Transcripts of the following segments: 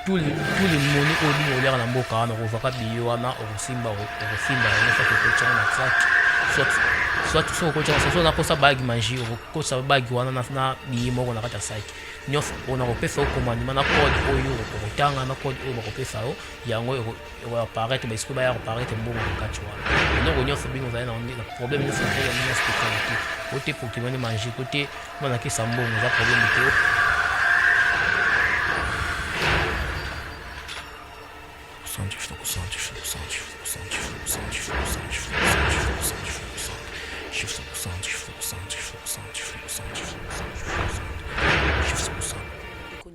tous les moni oyo oliaka na mboka wana okozwaka biyo wana okosimba yango soki okotiaka na sac soit soki okotiaka soki nakosa bagi mangi okokosa bagi wana na biye moko na kati ya saki nyonso mpona kopesa yo komandima na code oyo okotanga na code oyo bakopesa yo yango ekoaparete baesiko baya koparete mbongo na kati wana eloko nyonso bino ozali na problème nyonso na spécialité ote portemone mangi ote banakisa mbongo eza problème te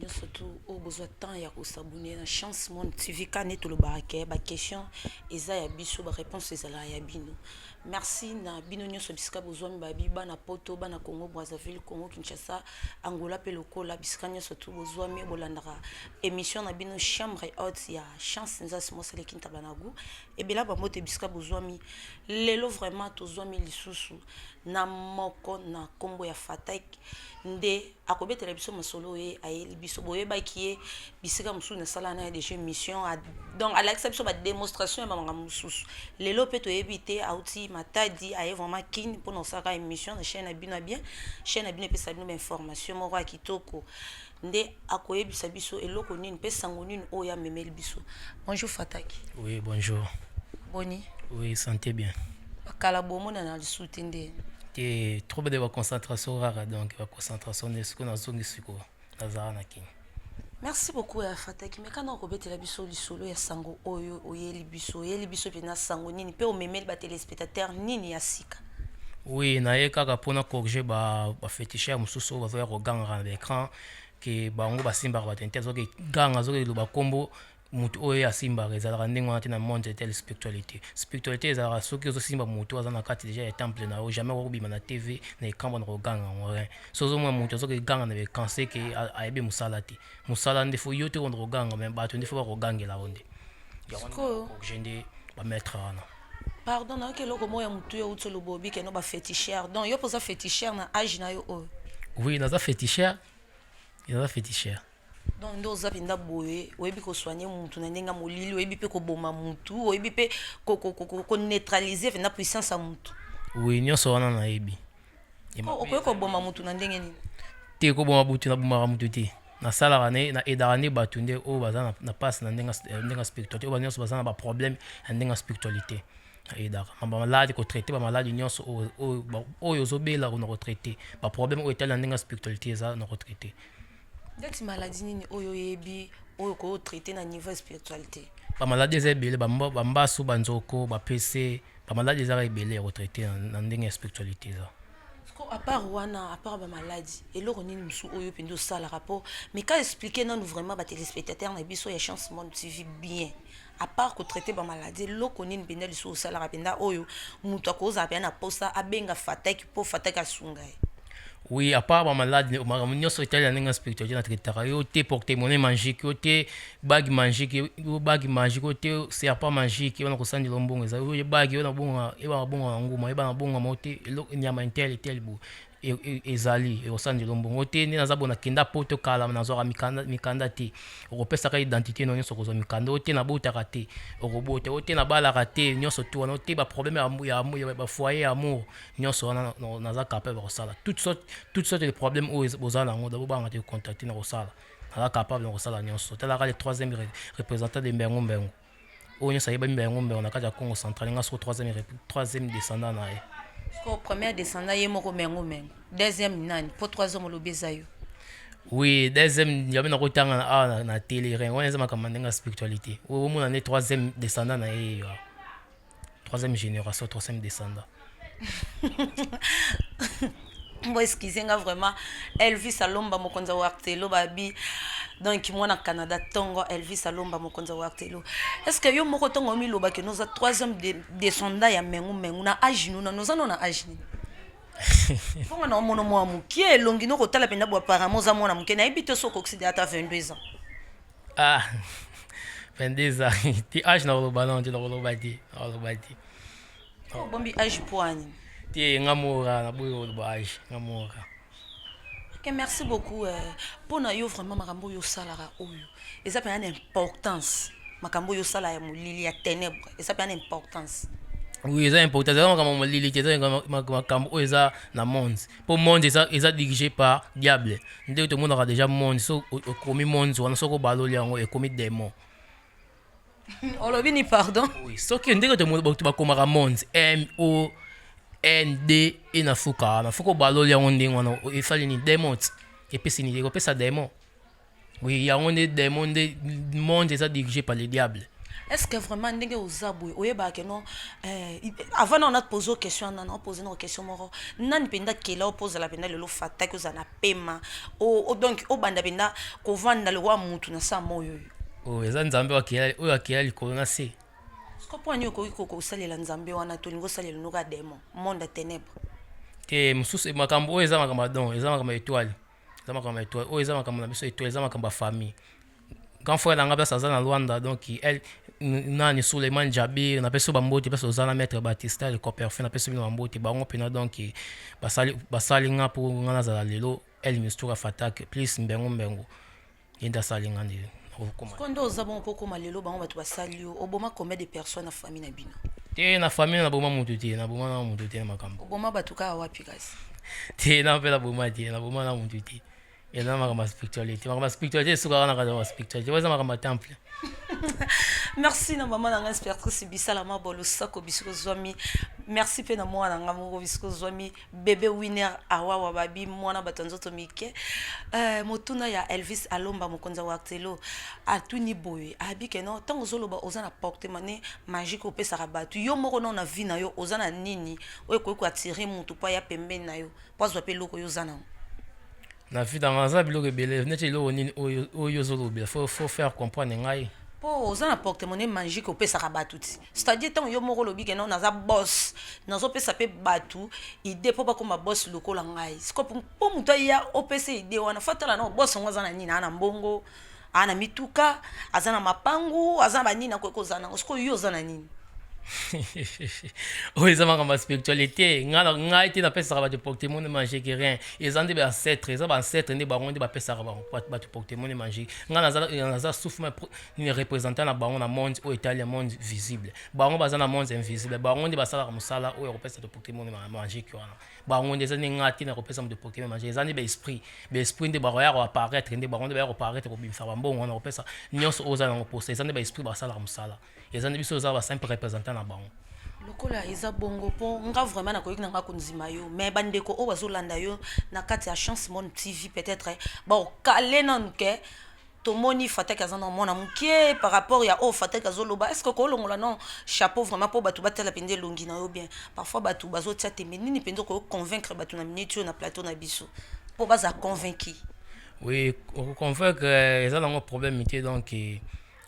surtout au besoin de temps ya s'abonner na chance mon TV kane to le barake ba question eza ya biso ba réponse ezala ya bino merci na bino nyonso bisika bozwami babi bana poto bana Congo Brazzaville Congo Kinshasa Angola pe lokola bisika nyonso tu bozwami bolandaka émission na bino chambre haute ya chance nza simosele kintabanagu et bela ba mote bisika bozwami lelo vraiment tozwami lisusu na moko na kombo ya fatak nde akobetela biso masolo ye ayeli biso boyeba kiye bisika musu na sala na déjà mission donc à l'exception ba démonstration ya manga mususu lelo pe toyebi te auti matadi aye vraiment kin pour nos saka émission na chaîne abino bien chaîne abino pe sa bino information moko ya kitoko nde akoyebisa biso eloko nini pe sango nini oya memeli biso. Bonjour Fataki. Oui, bonjour. Boni. Oui, santé bien. Kala bomo na lisuti nde te trouble de la concentration rare donc la concentration de ce qu'on a zone siko nazana king. Merci beaucoup ya Fataki mais kana okobetela biso lisolo ya sango oyo oyeli biso pena sango nini pe o memeli ba téléspectateurs nini ya sika. Oui, na ye kaka pona corriger ba féticheur mususu bazoya koganga na l'écran ke bango basimba ba tente zoke ganga zoke lo ba kombo mutu oyo asimba ezalaka ndenge wana te na monde de telle spiritualité ezalaka soki ozosimba mutu aza na kati déjà ya temple na yo jamais okobima na tv na ekambo na koganga yango rien so ozomona mutu azoki ganga na bekanse ke ayebi mosala te mosala nde fo yo te kondo koganga me bato nde fo bakogangela yo nde nde bamaître wana. Pardon, na ke eloko moya mutu yo uti olobobi ke no baféticheur donc yo poza féticheur na age na yo oyo. Oui, naza féticheur. Donc ndo zapinda boye oyebi ko soigner mutu na ndenga molili oyebi pe ko boma mutu oyebi pe ko neutraliser na puissance ya mutu. Oui, nyonso wana na yebi. Okoye ko boma mutu na ndenge nini? Te ko boma mutu na boma mutu te. Na sala ne na edane bato nde o baza na passe na ndenga spiritualité o nyonso baza na ba problème na ndenga spiritualité. Edaka ba malade ko traiter ba malade nyonso o yozobela ko na ko traiter ba problème o etala ndenga spiritualité za na ko traiter. Deti maladie nini oyo yebi oyo ko traiter na niveau spiritualité. Ba maladie za ebele ba mbasu banzoko ba PC ba maladie za ebele ko traiter na ndenga spiritualité za. À part wana, à part ba maladie eloko nini musu oyo pendo sala rapport mais quand expliquer non vraiment ba téléspectateurs na biso ya chance monde TV bien à part ko traiter ba maladie eloko nini penda liso sala rapenda oyo mutu akoza pe na posa abenga Fataki po Fataki asunga. Oui, à part ma maladie, on sur Italie en spiritualité na traitera yo te porte-monnaie magique, yo te bague magique, yo bague magique, yo te serpent magique, on ko sandi lombongo za yo bague yo na bonga e ba bonga nguma e ba bonga mote nyama intel bu ezali e osandi lombongo te ni naza bona kenda poto kala na zo mikanda te okopesa ka identité no nyonso kozo mikanda te na bota kate okobota te na bala kate nyonso to na te ba problème ya ba foyer amour nyonso na naza capable de sala toutes sortes de problèmes o bozana ngo dabo banga te contacter na sala naza capable de sala nyonso tala ka le troisième représentant de Mbengo o nyonso yeba Mbengo na kati ya Congo central nga so troisième descendant na ye. Ko premier descendant ye moko Mengo deuxième nani pour troisième lobeza yo. Oui, deuxième yabena ko tanga na télé rien on ezama kama ndenga spiritualité o mona ne troisième descendant na ye troisième génération troisième descendant. Moi excusez-moi vraiment Elvis Alomba mokonza wartelo babi donc moi na Canada tongo Elvis Alomba mokonza wartelo est-ce que yo moko tongo mi loba que nous a troisième descendant ya Mengo na âge nous na âge ni fonga na mono mo amuki elongi no kotala penda bo apparemment za mona muke na ebito so koxide ata 22 ans. Ah 22 ans ti âge na lo balon ti lo badi oh bombi âge poani ti ngamora na boyo lo âge ngamora Ok, merci beaucoup. Pour na yo vraiment makambo yo salara oyo. Et ça peut une importance. Makambo yo sala ya mulili ya ténèbres. Et ça peut une importance. Oui, eza important eza makambo molili te eza makambo oyo eza na monde mpo monde eza dirigé par diable nde tomonaka déjà monde so okomi monde wana soki obaloli yango ekomi démon. Olobi ni pardon. Oui, soki ndenge bato bakomaka monde MOND e na fuka wana foki obaloli yango ndenge wana esali ni démon ti epesi ni ekopesa démon. Oui, yango nde démon nde monde eza dirigé par le diable. Est-ce que vraiment ndenge ozabwe oyeba ke non avant on a posé question on a posé une question moro nani penda kela opose la penda lelo fata que za na pema o donc o banda penda ko vanda le wa mutu na sa moyo Oh, eza nzambe oyo akela likolo na se. ko poni ko salela nzambe wana to lingo salela no ka démon monde ténèbres Te mosusu makambo oyo eza makambo don eza makambo étoile eza makambo étoile oyo eza makambo na biso étoile eza makambo ya famille. Grand frère nanga place aza na Rwanda donc elle nani Suleiman Jabir na peso bambote peso oza na maître Batista le coperfait na peso bino bambote bango pena donc basali nga pour nga nazala lelo elle mistura fatak plus mbengo yenda sali nga ndi okoma. kondo ozabon poko malelo bango batu basali yo oboma combien de personnes na famille na bino Te na famille na boma mutu te na boma na mutu te na makambo oboma batu ka wapi kasi te na pela boma te na boma na mutu te eza makambo ya spiritualité makambo ya spiritualité esukaka na kaka ya spiritualité eza makambo ya temple. Merci na maman nanga inspectrice bisala mabolo sako bisiko zwami merci pe na mwana nanga moko bisiko zwami bébé winner awawa babi mwana batanzoto mike motuna ya Elvis Alomba mokonza wa Actelo atuni boye abi ke non tant ozoloba ozana porte mané magique opesa rabatu yo moko na vie na yo ozana nini oyo ko attirer mutu pa ya pembeni na yo pozwa pe loko yo zana Na vie dans un biloko ebele neti eloko nini oyo ozolobela faut faire comprendre ngai. po oza na porte-monnaie magique opesaka bato ti c'est-à-dire ntango yo moko olobi ke no naza boss nazopesa mpe bato ide mpo bakoma boss lokola ngai siko mpo moto aya opesa ide wana fatala no boss yango aza na nini aa na mbongo aa na mituka aza na mapangu aza na banini akoki oza nango siko yo oza na nini oyo eza makambo ya spiritualité ngai te napesaka bato portemone magique rien eza nde baancetre eza baancetre nde bango nde bapesaka bato portemone magique ngai naza souffle nini représentant na bango na monde oyo etali ya monde visible bango baza na monde invisible bango nde basalaka mosala oyo akopesa to portemone magique wana bango nde eza nde ngai te na kopesa moto portemone magique eza nde baesprit nde bakoya koapparaître nde bango nde baya koapparaître kobimisa bambongo wana kopesa nyonso oyo oza nango posa eza nde baesprit basalaka mosala eza nde biso oza basimple représentant na bango lokola eza bongo mpo nga vraiment nakoki nanga kondima yo mais bandeko oyo bazolanda yo na kati ya chance monde tv peut-être bakale nanu ke tomoni fataki aza na mwana mokie par rapport ya oyo fataki azoloba est ce que koolongola non chapeau vraiment mpo bato batala mpenza elongi na yo bien parfois bato bazotia tembe nini mpenza okoconvaincre bato na minute oyo na plateau na biso mpo baza convaincu oui okoconvaincre eza nango problème te donc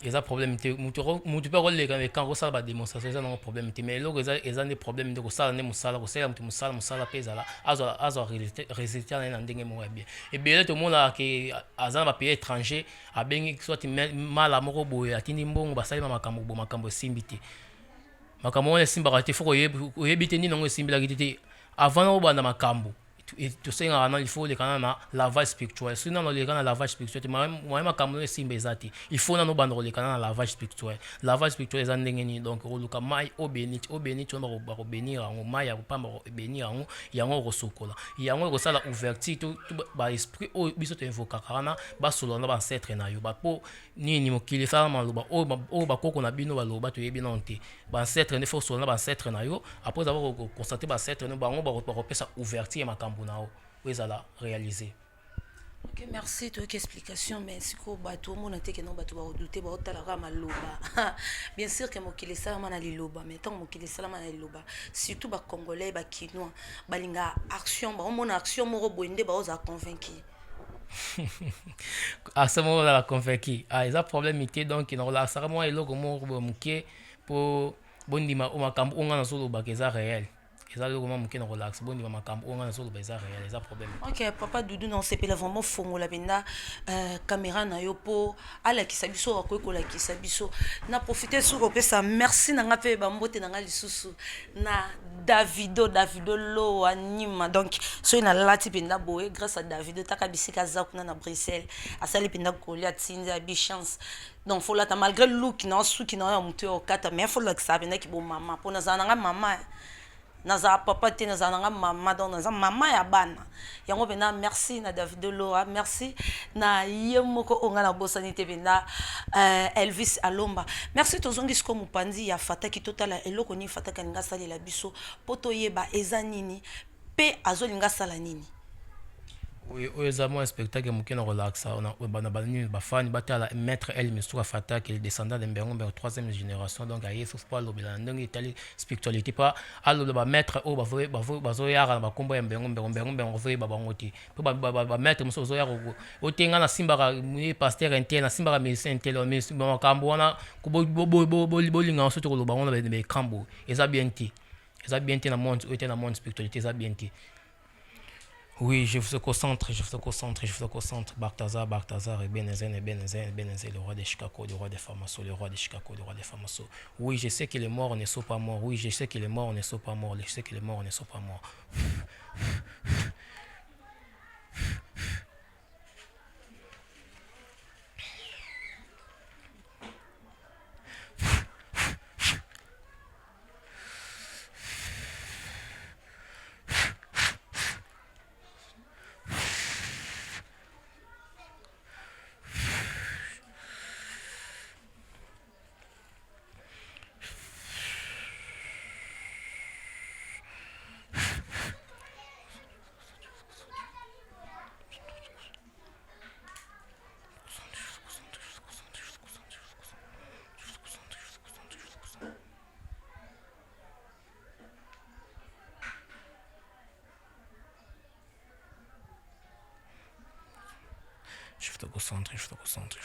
eza problème te mutu mpe akoleka ekan kosala badémonstration eza nango problème te mais eloko eza nde problème nde kosala nde mosala kosalela motu mosala mpe ezala azwa résultat na ye na ndenge moko ya bien ebele tomonaka ke aza na bapays étranger abengi soit mala moko boye atindi mbongo basalima makambo bo makambo esimbi te makambo wana esimbaka te fo oyebi te nini nango esimbelaki te avant na kobanda makambo tosengaka na il faut olekana na lavage spirituel soki nano olekana na lavage spirituel te moye makambo no esimba eza te il faut nano obanda kolekana na lavage spirituel eza ndenge nini donc okoluka mai obeniti wana bakobenir yango mai ya kopamba bakobenir yango yango okosokola yango ekosala ouverture to baesprit oyo biso toinvokaka wana basolola na baancetre na yo bapo nini mokili esala maloba oyo bakoko na bino baloba toyebi nano te baancetre nde fo osolola na baancetre na yo apres avoir constate baancetre no bango bakopesa ouverture ya makambo na yo ezala réalisé. Ok, merci toyoki explication mais sikoyo bato omona te ke no bato bakodute baotalaka maloba bien sûr ke mokili esalama na liloba mais ntango mokili esalama na liloba surtout bacongolais bakinois balinga action baomona action moko boye nde baozala convaincu action moko ozala convaincu eza problème te donc nakolasaka mwa eloko moko moke mpo bondima makambo onga nazolobaka eza réel eza loko mwa moke na relax bondima makambo oyo nga nazoloba eza réel eza problème. Ok, papa Doudou na osepela vraiment fongola benda caméra na yo po alakisa biso akoki kolakisa biso na profite sur opesa merci na nga mpe bambote na nga lisusu na Davido lo anima donc soki nalati mpenza boye grâce à Davido taka bisika aza kuna na Bruxelles asali mpenza kolia atindi abi chance donc faut lata malgré look na suki na ya motu ya okata mais faut lakisa mpenza bo mama mpo nazala na nga mama naza papa te naza nanga mama donc naza mama ya bana yango pena merci na Davido Loa merci na ye moko onga na bosani te pena Elvis Alomba merci tozongi siko mopandi ya fataki totala eloko ni fataka ninga salela biso po toyeba eza nini pe azolinga sala nini. oyo eza mwa spectacle moke na relaxa na banini bafani batala maître el misuka fataki descendant de mbengombe 3e génération donc aye sauf pas lobela ndenge etali spiritualité pa aloba bamaître oyo bazoyaka na bakombo ya mbengombe ozoyeba bango te mpo bamaître mosusu bazoyaka otenga nasimbaka paster intel nasimbaka médecin intel makambo wana bolinga soki koloba ngo na baekambo eza bien te na monde oyo te na monde spiritualité eza bien te. Oui, je vous concentre. Balthazar, Ebenezer, le roi de Chicago, le roi des Pharmaceaux, le roi de Chicago, le roi des Pharmaceaux. Oui, je sais que les morts ne sont pas morts. Oui, je sais que les morts ne sont pas morts. Je sais que les morts ne sont pas morts. Je te concentre.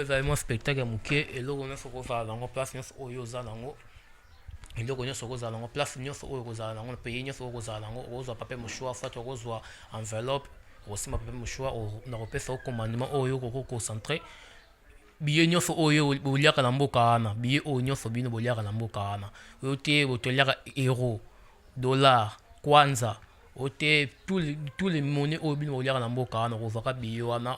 ezali mwa spectacle ya moke eloko nyonso kozala nango place nyonso oyo oza nango eloko nyonso okozala nango place nyonso oyo okozala nango na pays nyonso oyo okozala nango okozwa papier mouchoir soit okozwa enveloppe okosimba papier mouchoir na kopesa commandement oyo okoconcentre biye nyonso oyo boliaka na mboka wana biye oyo nyonso bino boliaka na mboka wana oyo te botoliaka euro dollar kwanza ote tous les monnaies oyo bino boliaka na mboka wana okozwaka biye wana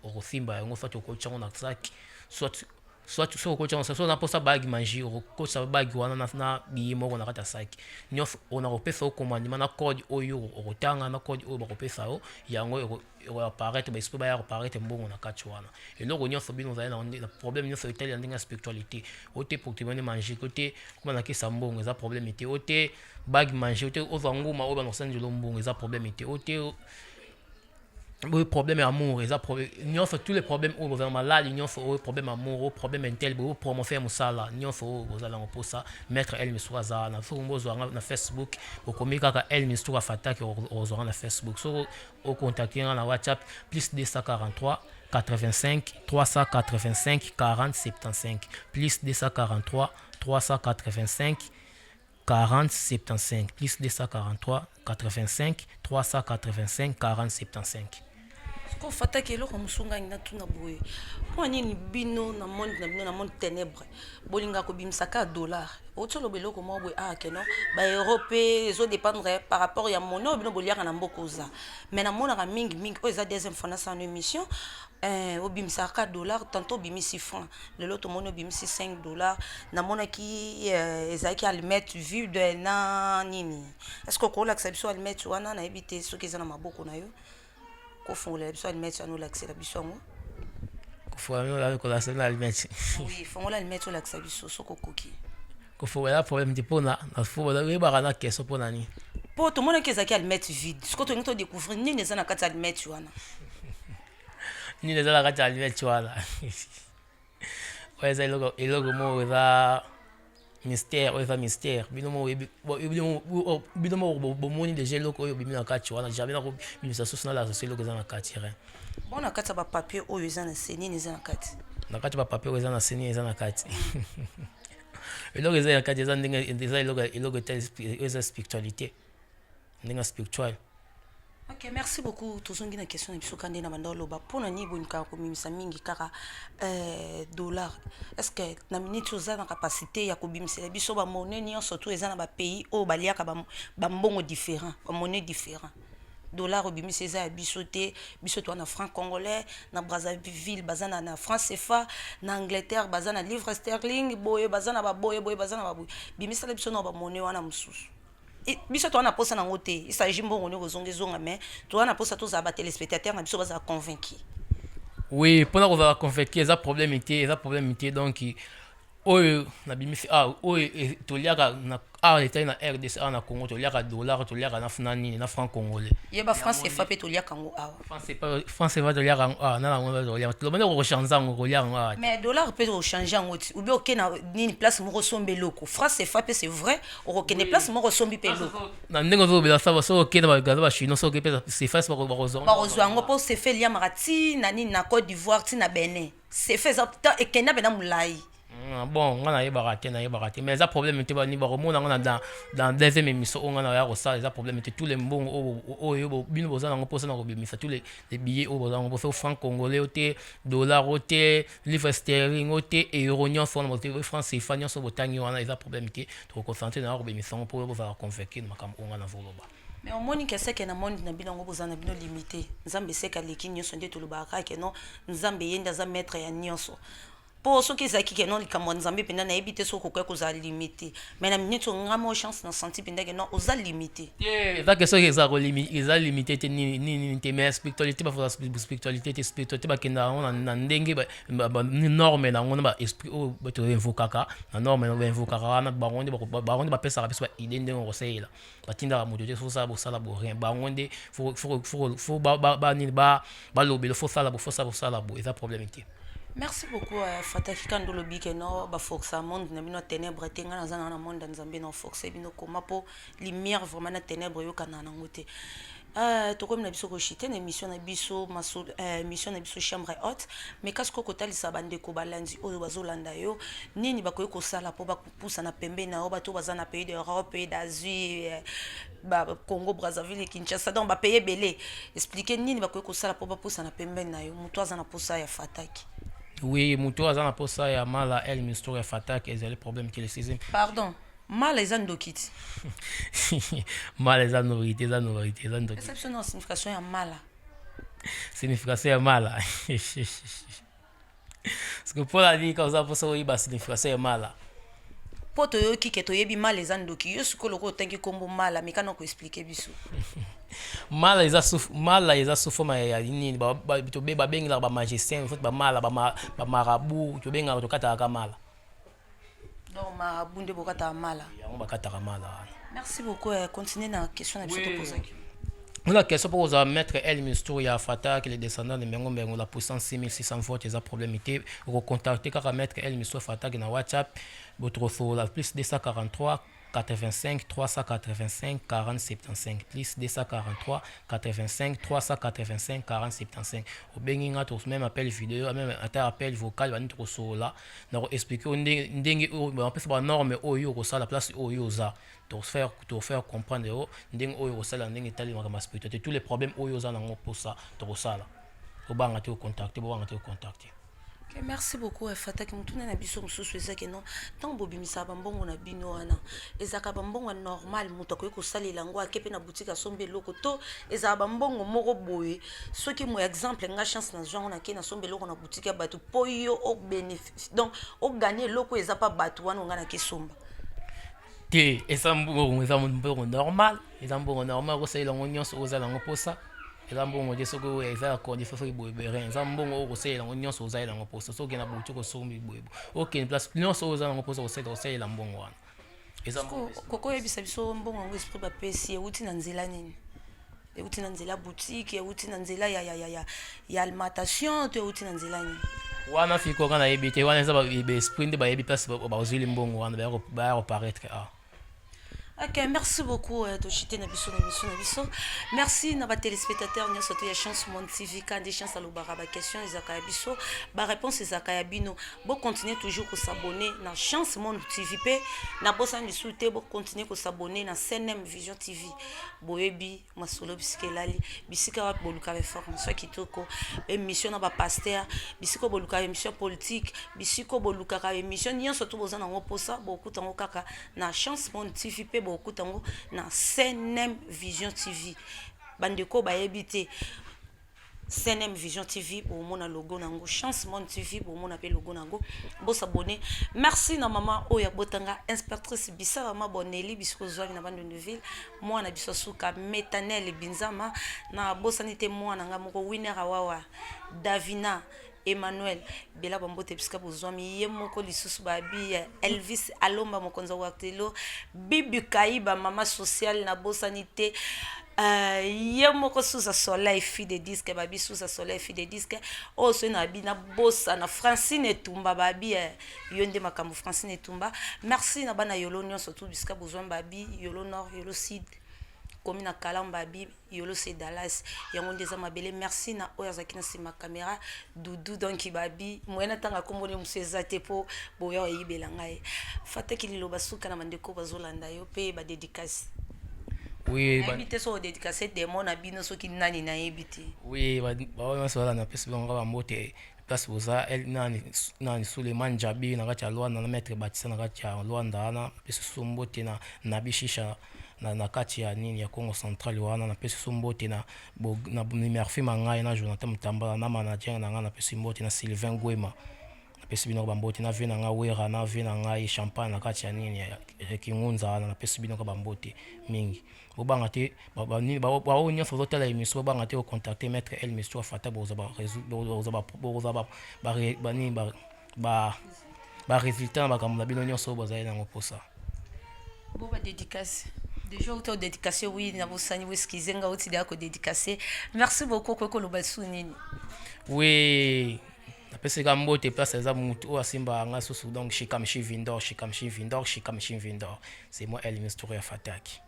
okosimba yango soit okotiango na sac soit so okotiango so naposa bagi mangi okotisa bagi wana na biye moko na kati ya saki nyonso ona kopesa commandement na code oyo okotanga na code oyo bakopesa yo yango apparaître baesprit baya apparaître mbongo na kati wana eloko nyonso bino ozali na problème nyonso etali ya ndenge ya spiritualité ote portemone magique ote kuma nakisa mbongo eza problème ete ote bagi mangi ote ozwa nguma oyo banokosanzela mbongo eza problème ete ote oui, problème amour, ils ont tous les problèmes où vous avez malade, ils ont problème amour, problème intel, vous promotion musala, ils ont vous allez pour ça mettre elle miswaza na na Facebook, vous communiquez avec elle miswa fata qui vous na Facebook, so au contacter na WhatsApp plus 243 85 385 40 75 plus 243 385 40 75 plus 243 85 385 40 75. Ko fata ke eloko musunga ngina tuna boye po nini bino na monde ténèbre bolinga ko bimisaka dollar otolo beloko mo boye ke no ba européen ezo dépendre par rapport ya mono bino boliaka na mbokoza mais na mona ka mingi o eza deuxième fois na sa émission obimisaka dollar tantôt bimisi francs le lot mono bimisi 5 dollars na mona ki ezaki almet vu de na nini est-ce que ko la biso almet wana na ebité soki eza na maboko na yo ko fongola biso almet wana olaxela biso ngo ko fongola ko la sena almet oui fongola almet olaxela biso soko koki ko fongola problème de pona na fongola we ba na keso pona ni po to mona kezaki almet vide soko to ngito découvrir nini eza na kati almet wana nini eza na kati almet wana oza eloko mo eza mystère oza mystère bino mo bomoni déjà eloko oyo bimi na kati wana jamais na bimisa sosi na la sosi eloko eza na kati rien bon na kati ba papier oyo eza na seni eza na kati na kati ba papier oyo eza na seni eza na kati eloko eza na kati eza ndenge eza eloko eza spiritualité ndenge spirituelle. Ok, merci beaucoup. Tozongi na question biso kande na bandolo ba pona ni bonika ko mimisa mingi kaka dollar. Est-ce que na minute oza na capacité ya ko bimisa biso ba monnaie ni surtout eza na ba pays o baliaka ba mbongo différent, ba monnaie différent. Dollar obimisa eza biso te, biso to na franc congolais, na Brazzaville bazana na franc CFA, na Angleterre bazana livre sterling, boye bazana ba boye bazana ba boye. Bimisa biso na ba monnaie wana mususu. Biso to na posa na ngote il s'agit mbongo ne kozongezonga mais to na posa to za ba téléspectateurs na biso baza convaincu oui pona ko za convaincu eza problème ité donc oyo na bimisi oyo toliaka na l'état na RDC na Congo toliaka dollar toliaka na funani na franc congolais yeba France CFA pe toliaka ngo France va toliaka na na ngo toliaka to bana ko changer ngo toliaka mais dollar peut changer ngo ou bien ok na ni place mo resombe loko France CFA pe c'est vrai ok ne place mo resombe pe loko na ndenge zo bela ça so ok na ba ba chino so ok pe CFA ba ko ba rozwa ngo po CFA lia marati na ni na Côte d'Ivoire ti na Benin CFA za et kena bena mulai. Bon, on a baraté, mais ça problème était pas ni baromona on a dans deuxième émission on a ya ça les problème était tous les bons bien besoin on pose na robimisa tous les billets au besoin on pose au franc congolais au dollar au livre sterling au euro nyon son au franc CFA nyon so botangi on a les problème était to concentrer na robimisa on pour va convaincre makambo on a voloba. Mais au monde que c'est que na monde na bilongo bozana bino limité nzambe seka leki nyonso nde tolobaka ke non nzambe yenda za maître ya nyonso pour ceux qui zaki ke non likambo nzambe penda na ebité soko ko ko za limité mais na minute ngamo chance na senti penda ke non oza limité ça que ça ils limité ni mais spiritualité ba spiritualité ba kenda on na ndenge ba norme na on ba esprit o ba to invokaka na norme no invokaka na bangonde ba pesa biso idée ndenge on resela batinda moto te so bo sala bo rien bangonde faut ba lobelo faut sala bo eza problème té. Merci beaucoup Fataki Kandolo Bikeno ba force monde na bino ténèbres tenga na monde nzambe na force bino koma po lumière vraiment na ténèbres yo kana na ngote tokomi na biso koshite na émission na biso émission na biso chambre haute mais kasi kokotalisa bandeko balandi oyo bazolanda yo nini bakoki kosala mpo bapusa na pembeni na yo bato baza na pays d'Europe pays d'Asie Congo Brazzaville Kinshasa donc bapaye ebele explique nini bakoki kosala mpo bapusa na pembeni na yo moto aza na posa ya fataki. Oui, moto aza na posa ya mala el ministre ya fataki ezali problème qui le sixième. Pardon. Mala eza ndokiti. Mala eza norité, eza norité, eza ndokiti. Exception na signification ya mala. Signification ya mala. Parce que pour la dire quand ça posa oyiba signification ya mala. Po toyoki ke toyebi mala eza ndoki yo sikoyo loko otangi kombo mala mais kana ko expliquer biso. Mala eza sous forme ya nini to be ba bengela ba magicien faut ba mala ba marabout to benga to kata ka mala. Donc marabout nde bokata mala. Yango bakata ka mala. Merci beaucoup. Continuez na question na biso to poser. La question pour vous mettre El Ministre ya Fata que les descendants de Mengo Mengo la puissance 6600 volts les problème été recontacter car mettre El Ministre Fata na WhatsApp votre faux la plus 243 85 385 40 75 plus 243 85 385 40 75 au benginga tous même appel vidéo même appel vocal va nous sur là donc expliquer ndenge on peut faire norme oyo ko la place oyo za pour faire comprendre ndenge oyo sala ndenge tali ma spiritualité tous les problèmes oyo za nango pour ça to sala au banga te contacter Okay, merci beaucoup Fata ki mutuna na biso mususu ezaki non tant bobimisa bambongo na bino wana ezaka bambongo normal muto ko kosalela ngo akepe na boutique asombe loko to ezaka bambongo moko boye soki mo exemple nga chance na genre na ke na sombe loko na boutique ya batu po yo o bénéfice donc o gagner loko eza pa batu wana nga na ke somba te eza mbongo normal ko salela ngo nyonso ozala ngo posa eza mbongo de soko eza condition fo boyebere eza mbongo okosalela ngo nyonso ozalela ngo posa soki na boutique osombi boyebo okende place nyonso ozalela ngo posa osalela mbongo wana eza koko yebisa biso mbongo ngo esprit bapesi euti na nzela nini euti na nzela boutique euti na nzela ya alimentation to euti na nzela nini wana fiko kana yebi te wana eza ba esprit nde bayebi place bazili mbongo wana ba reparaître Ok, merci beaucoup Toshite Nabiso. Merci à téléspectateurs nous sommes ya chance mon TV quand des chances à l'obara ba question ezaka biso ba réponse ezaka ya bino bon continuer toujours à s'abonner na chance mon TV pe na bossa ni souhaiter bon continuer à s'abonner na CNM Vision TV boyebi masolo biskelali bisika wa boluka formation kitoko émission na ba pasteur bisiko boluka émission politique bisiko boluka émission nyonso to bozana ngo posa beaucoup tango kaka na chance mon TV pe beaucoup tango na CNM Vision TV bandeko bayebi te CNM Vision TV pour mon logo nango chance mon TV pour mon appel logo nango bo s'abonner merci na maman oya botanga inspectrice bisara ma boneli bisiko zwa na bande de ville moi na biso suka metanel binzama na bosanité moi na ngamoko winner awawa Davina Emmanuel Bela Bambote Piska Bozwami Yemoko Lisusu Babi Elvis Alomba Mokonza Waktelo Bibi Kaiba Mama Social na Bosanité Yemoko Sousa Soleil fille de disque Babi Sousa Soleil fille de disque Oso na Bina Bossa na Francine Tumba Babi Yonde Makambo Francine Tumba merci na bana Yolo Nyon surtout Piska Bozwami Babi Yolo Nord Yolo Sud commune à Kalambabi Yolo c'est Dallas yango ndeza mabele merci na oya zakina sima caméra Doudou donc babi moyena tanga kombone museza te po boya yibela ngai fata kililo basuka na mandeko bazolanda yo pe ba dédicace oui ba invité so dédicace de mon abino so kinani na yebiti oui ba ba so na pesi bonga ba mote place boza el nani Suleiman Jabi na kacha Luanda na maître Batisa na kacha Luanda na pesi sombote na Nabishisha na kati ya nini ya Congo Central wana na pesi sombote na numerfi mangai na Jonathan Mutamba na manager na ngana pesi mbote na Sylvain Gwema na pesi bino bambote na vina nga wera na vina ngai champagne na kati ya nini ya Kingunza na pesi bino ka bambote mingi bobanga te ba nini ba onya foto tala émission bobanga te o contacter maître El Ministre Fata boza ba résultat ba kamula bino nyonso boza ina ngoposa bo ba dédicace déjà auto dédicacé oui na bosani weskize nga uti da ko dédicacé merci beaucoup ko lo basuni oui apesi ka mbote place za mutu o asimba nga susu donc Shikamshi Vindor c'est moi El Ministre Fataki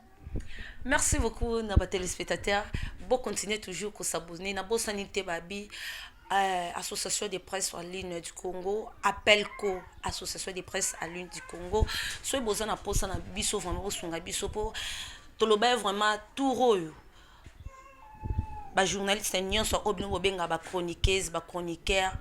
Merci beaucoup, nos téléspectateurs. Bon, continuez toujours à s'abonner. Na bo sanité babi, Association des presse en ligne du Congo, Appelco, Association des presse en ligne du Congo. Soyez besoin na posa na biso vraiment sunga biso po. Toloba vraiment tout rôle. Ba journaliste nyonso obino bobenga ba chroniqueuse, ba chroniqueur.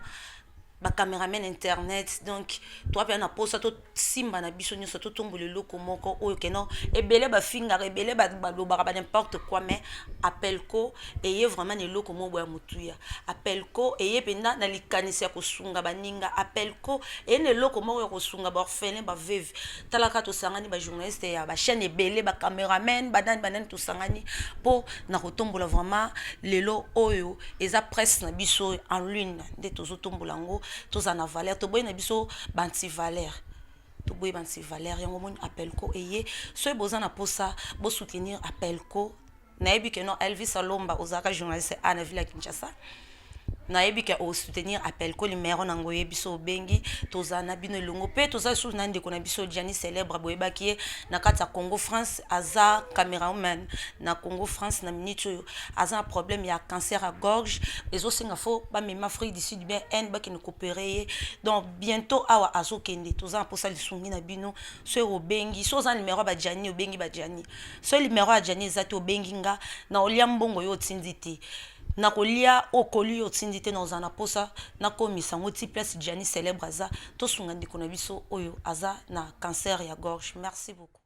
Ba caméraman internet donc toi pe na posa to simba na biso nyonso to tombole loko moko oyo keno ebele ba finga ebele ba lobaka ba n'importe quoi mais appel ko eye vraiment ne loko mo boya mutuya appel ko eye penda na likanisi ya kosunga baninga appel ko eye ne loko moko ya kosunga ba orphelin ba veuve talaka to sangani ba journaliste ya ba chaîne ebele ba caméraman banani to sangani po na kotombola vraiment lelo oyo eza presse na biso en ligne nde tozo tombola ngo toza na valeur to boy na biso banti valeur to boy banti valeur yango moni appel ko eye so boza na posa bo soutenir appel ko na yebi que non Elvis Alomba ozaka journaliste à na ville Kinshasa na yebi ke o soutenir appel ko numéro nango yebiso bengi tozana bino longo pe toza sous na ndeko na biso Gianni célèbre boyeba ki na kata Congo France aza cameraman na Congo France na minute aza un problème ya cancer à gorge ezo singa fo ba mema Afrique du Sud bien en ba ki ne coopérer donc bientôt awa azo kende toza pour ça lisungi na bino so o bengi so za numéro ba Gianni o bengi ba Gianni so numéro ya Gianni zato bengi nga na olia mbongo yo tinditi nakolia okoli otindi te na ozana posa nakomisa ngo ti place Gianni célèbre aza tosunga ndeko na biso oyo aza na cancer ya gorge. Merci beaucoup.